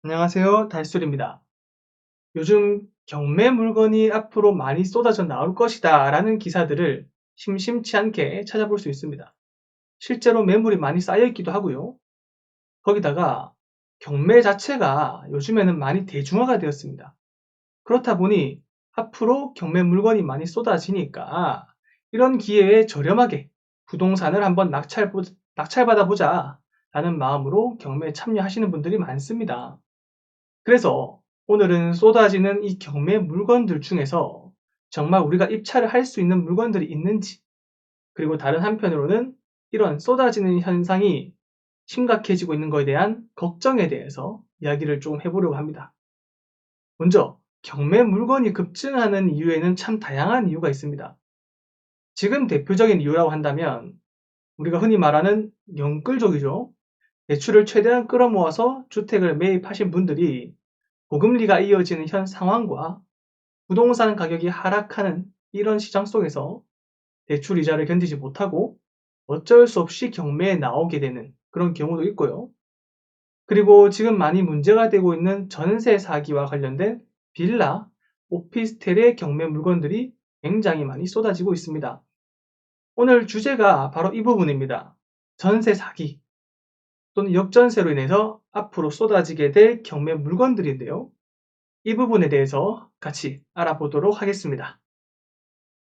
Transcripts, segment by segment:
안녕하세요. 달술입니다. 요즘 경매 물건이 앞으로 많이 쏟아져 나올 것이다 라는 기사들을 심심치 않게 찾아볼 수 있습니다. 실제로 매물이 많이 쌓여 있기도 하고요. 거기다가 경매 자체가 요즘에는 많이 대중화가 되었습니다. 그렇다 보니 앞으로 경매 물건이 많이 쏟아지니까 이런 기회에 저렴하게 부동산을 한번 낙찰받아 보자 라는 마음으로 경매에 참여하시는 분들이 많습니다. 그래서 오늘은 쏟아지는 이 경매 물건들 중에서 정말 우리가 입찰을 할 수 있는 물건들이 있는지, 그리고 다른 한편으로는 이런 쏟아지는 현상이 심각해지고 있는 것에 대한 걱정에 대해서 이야기를 좀 해보려고 합니다. 먼저 경매 물건이 급증하는 이유에는 참 다양한 이유가 있습니다. 지금 대표적인 이유라고 한다면 우리가 흔히 말하는 영끌족이죠. 대출을 최대한 끌어모아서 주택을 매입하신 분들이 고금리가 이어지는 현 상황과 부동산 가격이 하락하는 이런 시장 속에서 대출 이자를 견디지 못하고 어쩔 수 없이 경매에 나오게 되는 그런 경우도 있고요. 그리고 지금 많이 문제가 되고 있는 전세 사기와 관련된 빌라, 오피스텔의 경매 물건들이 굉장히 많이 쏟아지고 있습니다. 오늘 주제가 바로 이 부분입니다. 전세 사기 또는 역전세로 인해서 앞으로 쏟아지게 될 경매 물건들인데요. 이 부분에 대해서 같이 알아보도록 하겠습니다.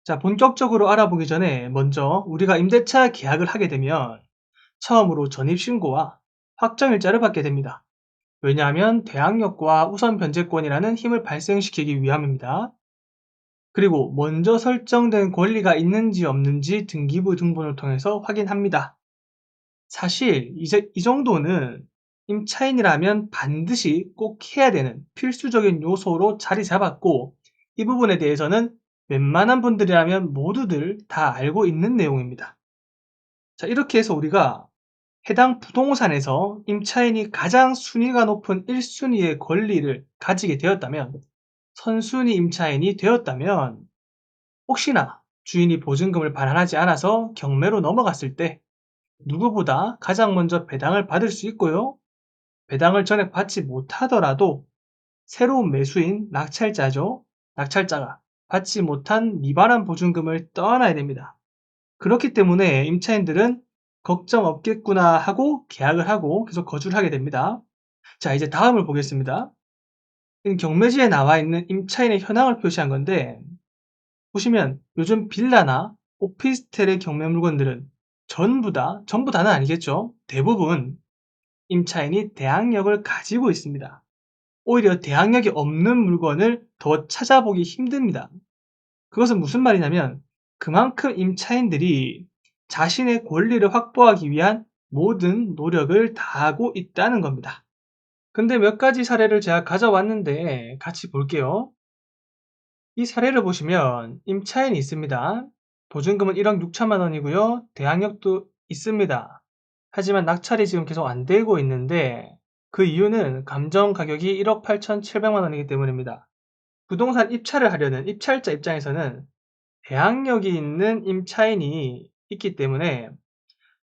자, 본격적으로 알아보기 전에 먼저 우리가 임대차 계약을 하게 되면 처음으로 전입신고와 확정일자를 받게 됩니다. 왜냐하면 대항력과 우선 변제권이라는 힘을 발생시키기 위함입니다. 그리고 먼저 설정된 권리가 있는지 없는지 등기부 등본을 통해서 확인합니다. 사실 이제 이 정도는 임차인이라면 반드시 꼭 해야 되는 필수적인 요소로 자리 잡았고, 이 부분에 대해서는 웬만한 분들이라면 모두들 다 알고 있는 내용입니다. 자, 이렇게 해서 우리가 해당 부동산에서 임차인이 가장 순위가 높은 1순위의 권리를 가지게 되었다면, 선순위 임차인이 되었다면, 혹시나 주인이 보증금을 반환하지 않아서 경매로 넘어갔을 때 누구보다 가장 먼저 배당을 받을 수 있고요. 배당을 전액 받지 못하더라도 새로운 매수인 낙찰자죠. 낙찰자가 받지 못한 미반환 보증금을 떠안아야 됩니다. 그렇기 때문에 임차인들은 걱정 없겠구나 하고 계약을 하고 계속 거주를 하게 됩니다. 자, 이제 다음을 보겠습니다. 경매지에 나와 있는 임차인의 현황을 표시한 건데, 보시면 요즘 빌라나 오피스텔의 경매 물건들은 전부 다는 아니겠죠. 대부분 임차인이 대항력을 가지고 있습니다. 오히려 대항력이 없는 물건을 더 찾아보기 힘듭니다. 그것은 무슨 말이냐면 그만큼 임차인들이 자신의 권리를 확보하기 위한 모든 노력을 다하고 있다는 겁니다. 근데 몇 가지 사례를 제가 가져왔는데 같이 볼게요. 이 사례를 보시면 임차인이 있습니다. 보증금은 1억 6천만 원이고요. 대항력도 있습니다. 하지만 낙찰이 지금 계속 안 되고 있는데 그 이유는 감정 가격이 1억 8,700만 원이기 때문입니다. 부동산 입찰을 하려는 입찰자 입장에서는 대항력이 있는 임차인이 있기 때문에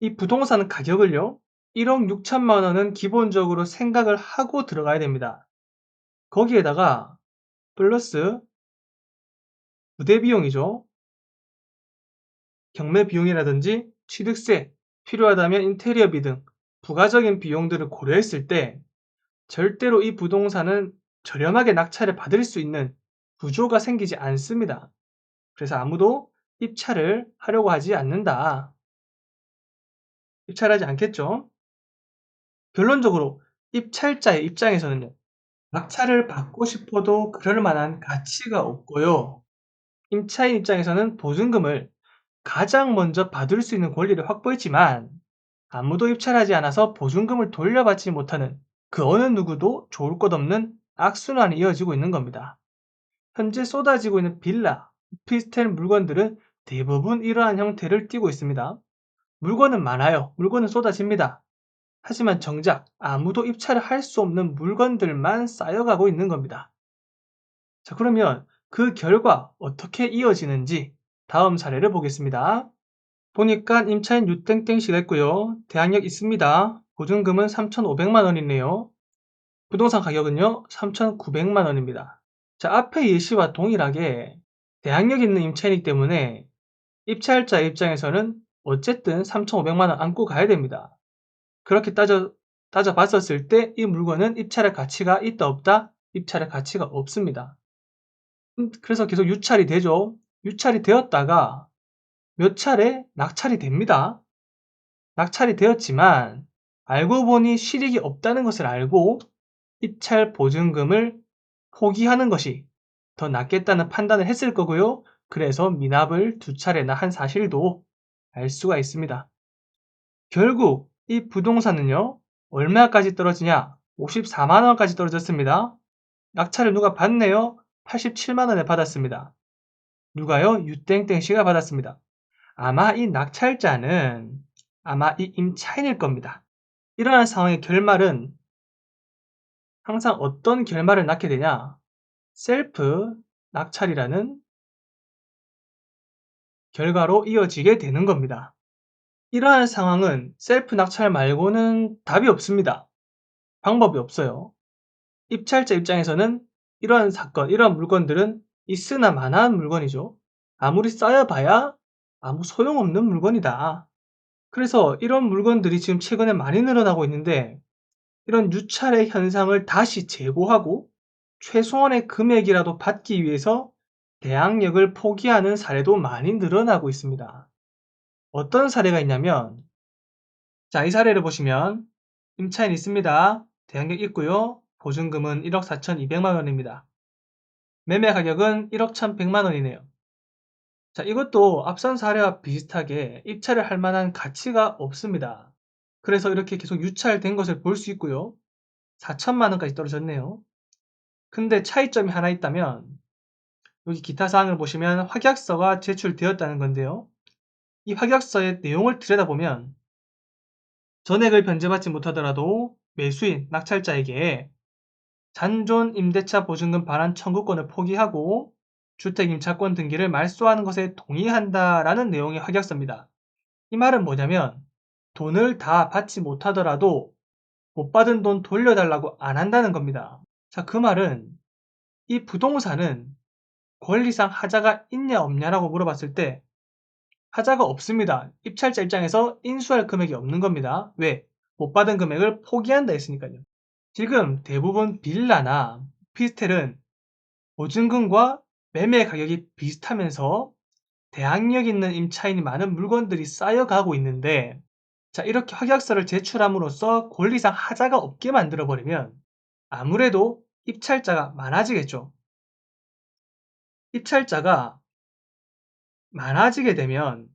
이 부동산 가격을요, 1억 6천만 원은 기본적으로 생각을 하고 들어가야 됩니다. 거기에다가 플러스 부대 비용이죠. 경매 비용이라든지 취득세, 필요하다면 인테리어비 등 부가적인 비용들을 고려했을 때 절대로 이 부동산은 저렴하게 낙찰을 받을 수 있는 구조가 생기지 않습니다. 그래서 아무도 입찰을 하려고 하지 않는다. 입찰하지 않겠죠? 결론적으로 입찰자의 입장에서는요, 낙찰을 받고 싶어도 그럴 만한 가치가 없고요. 임차인 입장에서는 보증금을 가장 먼저 받을 수 있는 권리를 확보했지만 아무도 입찰하지 않아서 보증금을 돌려받지 못하는 그 어느 누구도 좋을 것 없는 악순환이 이어지고 있는 겁니다. 현재 쏟아지고 있는 빌라, 오피스텔 물건들은 대부분 이러한 형태를 띠고 있습니다. 물건은 많아요. 물건은 쏟아집니다. 하지만 정작 아무도 입찰을 할 수 없는 물건들만 쌓여가고 있는 겁니다. 자, 그러면 그 결과 어떻게 이어지는지 다음 사례를 보겠습니다. 보니까 임차인 유땡땡 씨가 있고요. 대항력 있습니다. 보증금은 3,500만 원이네요. 부동산 가격은요 3,900만 원입니다. 자, 앞의 예시와 동일하게 대항력 있는 임차이기 때문에 입찰자 입장에서는 어쨌든 3,500만 원 안고 가야 됩니다. 그렇게 따져봤었을 때 이 물건은 입찰할 가치가 있다 없다? 입찰할 가치가 없습니다. 그래서 계속 유찰이 되죠. 유찰이 되었다가 몇 차례 낙찰이 됩니다. 낙찰이 되었지만 알고 보니 실익이 없다는 것을 알고 입찰 보증금을 포기하는 것이 더 낫겠다는 판단을 했을 거고요. 그래서 미납을 2차례나 한 사실도 알 수가 있습니다. 결국 이 부동산은요, 얼마까지 떨어지냐? 54만 원까지 떨어졌습니다. 낙찰을 누가 받네요? 87만 원에 받았습니다. 누가요? 유땡땡 씨가 받았습니다. 아마 이 낙찰자는 아마 이 임차인일 겁니다. 이러한 상황의 결말은 항상 어떤 결말을 낳게 되냐? 셀프 낙찰이라는 결과로 이어지게 되는 겁니다. 이러한 상황은 셀프 낙찰 말고는 답이 없습니다. 방법이 없어요. 입찰자 입장에서는 이러한 사건, 이러한 물건들은 있으나 마나한 물건이죠. 아무리 쌓여봐야 아무 소용없는 물건이다. 그래서 이런 물건들이 지금 최근에 많이 늘어나고 있는데 이런 유찰의 현상을 다시 제고하고 최소한의 금액이라도 받기 위해서 대항력을 포기하는 사례도 많이 늘어나고 있습니다. 어떤 사례가 있냐면, 자, 이 사례를 보시면 임차인 있습니다. 대항력 있고요. 보증금은 1억 4,200만 원입니다. 매매 가격은 1억 1,100만 원이네요. 자, 이것도 앞선 사례와 비슷하게 입찰을 할 만한 가치가 없습니다. 그래서 이렇게 계속 유찰된 것을 볼 수 있고요. 4천만 원까지 떨어졌네요. 근데 차이점이 하나 있다면 여기 기타 사항을 보시면 확약서가 제출되었다는 건데요. 이 확약서의 내용을 들여다보면 전액을 변제받지 못하더라도 매수인, 낙찰자에게 잔존 임대차 보증금 반환 청구권을 포기하고 주택임차권 등기를 말소하는 것에 동의한다라는 내용의 확약서입니다. 이 말은 뭐냐면 돈을 다 받지 못하더라도 못 받은 돈 돌려달라고 안 한다는 겁니다. 자, 그 말은 이 부동산은 권리상 하자가 있냐 없냐라고 물어봤을 때 하자가 없습니다. 입찰자 입장에서 인수할 금액이 없는 겁니다. 왜? 못 받은 금액을 포기한다 했으니까요. 지금 대부분 빌라나 오피스텔은 보증금과 매매 가격이 비슷하면서 대항력 있는 임차인이 많은 물건들이 쌓여가고 있는데, 자, 이렇게 확약서를 제출함으로써 권리상 하자가 없게 만들어버리면 아무래도 입찰자가 많아지겠죠. 입찰자가 많아지게 되면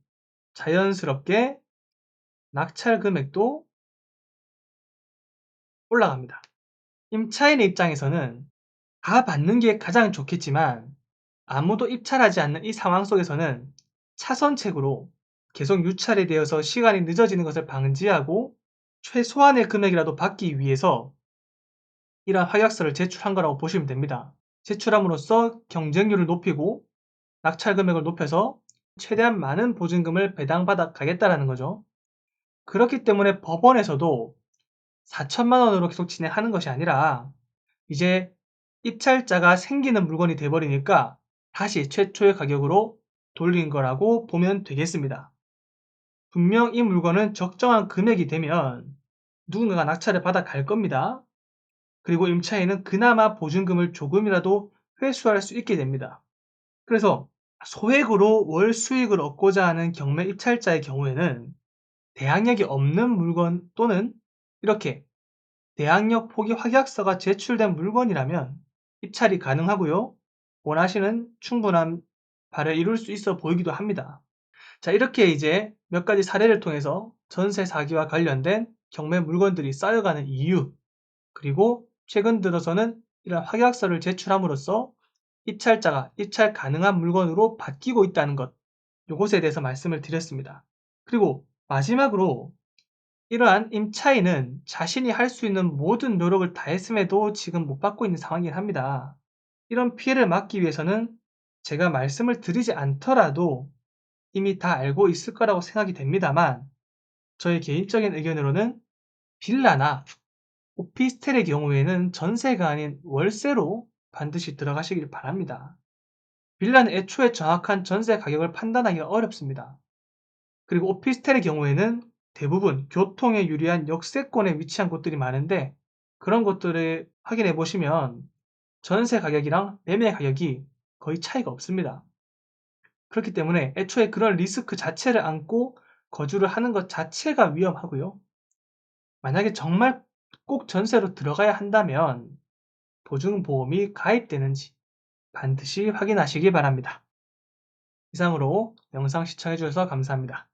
자연스럽게 낙찰 금액도 올라갑니다. 임차인의 입장에서는 다 받는 게 가장 좋겠지만 아무도 입찰하지 않는 이 상황 속에서는 차선책으로 계속 유찰이 되어서 시간이 늦어지는 것을 방지하고 최소한의 금액이라도 받기 위해서 이러한 확약서를 제출한 거라고 보시면 됩니다. 제출함으로써 경쟁률을 높이고 낙찰 금액을 높여서 최대한 많은 보증금을 배당받아 가겠다라는 거죠. 그렇기 때문에 법원에서도 4천만 원으로 계속 진행하는 것이 아니라 이제 입찰자가 생기는 물건이 돼버리니까 다시 최초의 가격으로 돌린 거라고 보면 되겠습니다. 분명 이 물건은 적정한 금액이 되면 누군가가 낙찰을 받아 갈 겁니다. 그리고 임차인은 그나마 보증금을 조금이라도 회수할 수 있게 됩니다. 그래서 소액으로 월 수익을 얻고자 하는 경매 입찰자의 경우에는 대항력이 없는 물건 또는 이렇게 대항력 포기 확약서가 제출된 물건이라면 입찰이 가능하고요. 원하시는 충분한 바를 이룰 수 있어 보이기도 합니다. 자, 이렇게 이제 몇 가지 사례를 통해서 전세 사기와 관련된 경매 물건들이 쌓여가는 이유, 그리고 최근 들어서는 이런 확약서를 제출함으로써 입찰자가 입찰 가능한 물건으로 바뀌고 있다는 것, 이것에 대해서 말씀을 드렸습니다. 그리고 마지막으로 이러한 임차인은 자신이 할 수 있는 모든 노력을 다했음에도 지금 못 받고 있는 상황이긴 합니다. 이런 피해를 막기 위해서는 제가 말씀을 드리지 않더라도 이미 다 알고 있을 거라고 생각이 됩니다만, 저의 개인적인 의견으로는 빌라나 오피스텔의 경우에는 전세가 아닌 월세로 반드시 들어가시길 바랍니다. 빌라는 애초에 정확한 전세 가격을 판단하기가 어렵습니다. 그리고 오피스텔의 경우에는 대부분 교통에 유리한 역세권에 위치한 곳들이 많은데 그런 곳들을 확인해 보시면 전세 가격이랑 매매 가격이 거의 차이가 없습니다. 그렇기 때문에 애초에 그런 리스크 자체를 안고 거주를 하는 것 자체가 위험하고요. 만약에 정말 꼭 전세로 들어가야 한다면 보증보험이 가입되는지 반드시 확인하시기 바랍니다. 이상으로 영상 시청해 주셔서 감사합니다.